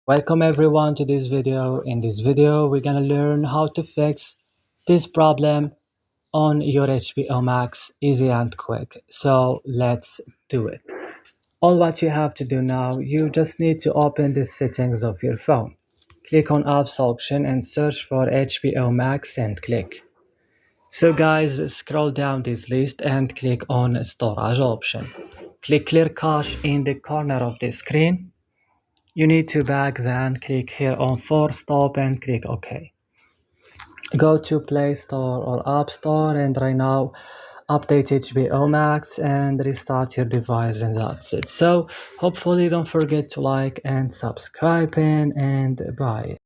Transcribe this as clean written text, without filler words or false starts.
Welcome everyone to this video. In this video, we're gonna learn how to fix this problem on your HBO Max easy and quick. So let's do it. All what you have to do now, you just need to open the settings of your phone. Click on apps option and search for HBO Max and click. So guys, scroll down this list and click on storage option. Click clear cache in the corner of the screen. You need to back, then click here on force stop and click OK. Go to Play Store or App Store and right now update HBO Max and restart your device, and that's it. So hopefully don't forget to like and subscribe and bye.